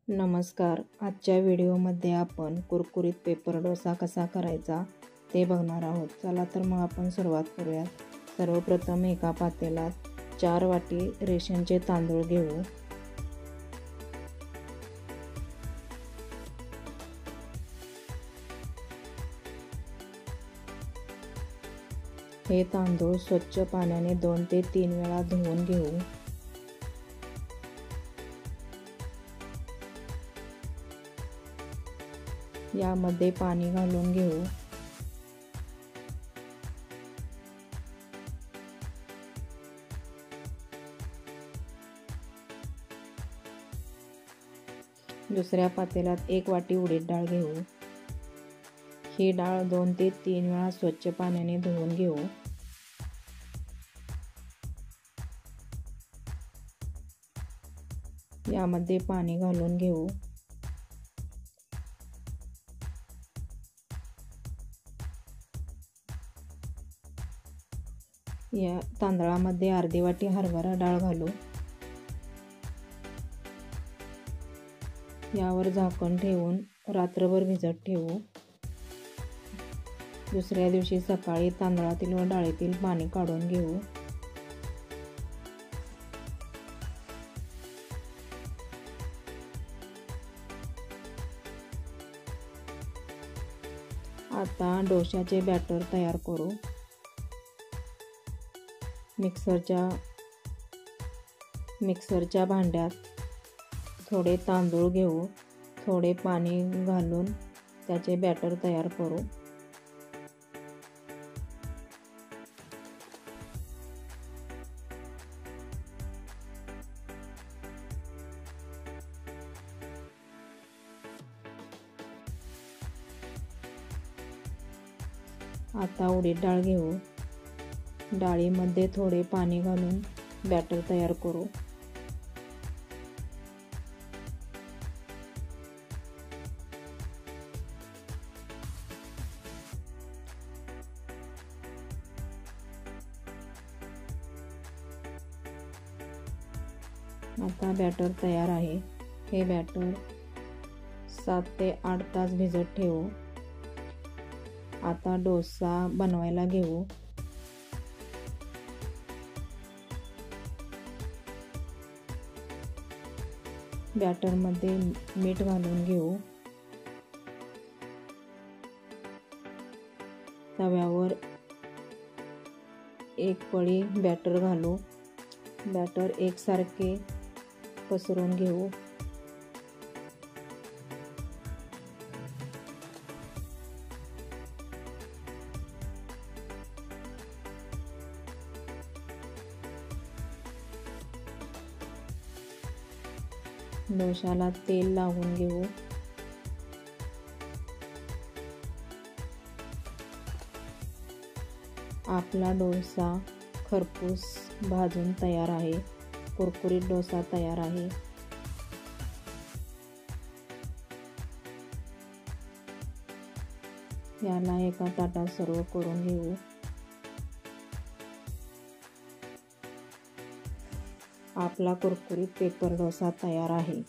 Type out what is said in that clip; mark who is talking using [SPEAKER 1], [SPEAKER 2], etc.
[SPEAKER 1] नमस्कार. आजच्या व्हिडिओमध्ये आपण कुरकुरीत पेपर डोसा कसा करायचा ते बघणार आहोत. चला तर मग आपण सुरुवात करूयात. सर्वप्रथम एका पातेल्यात 4 वाटी रेशनचे तांदूळ घेऊ. हे तांदूळ स्वच्छ पाण्याने 2 ते 3 वेळा धुवून घेऊ. यामध्ये पाणी घालून घेऊ. दुसऱ्या पातेल्यात 1 वाटी उडीद डाळ घेऊ. ही डाळ 2 ते 3 वेळा स्वच्छ पाण्याने धुवून घेऊ. यामध्ये पाणी घालून घेऊ. या तांदळामध्ये अर्धी वाटी हरभरा डाळ घालू. यावर झाकण ठेवून रात्रभर भिजत ठेवू. दुसऱ्या दिवशी सकाळी तांदळातील व डाळीतील पाणी काढून घेऊ. आता डोशाचे बॅटर तयार करू. मिक्सरच्या भांड्यात थोडे तांदूळ घेऊ. थोडे पाणी घालून त्याचे बॅटर तयार करू. आता उडीद डाळ घेऊ. डाळीमध्ये थोडे पाणी घालून बॅटर तयार करू. आता बॅटर तयार आहे. हे बॅटर 7 ते 8 तास भिजत ठेवू. आता डोसा बनवायला घेऊ. बॅटरमध्ये मीठ घालून घेऊ. तव्यावर 1 पळी बॅटर घालू. बॅटर एकसारखे पसरवून घेऊ. डोशाला तेल लावून घेऊ. आपला डोसा खरपूस भाजून तयार आहे. कुरकुरीत डोसा तयार आहे. याला एका ताटात सर्व करून घेऊ. आपला कुरकुरीत पेपर डोसा तयार आहे.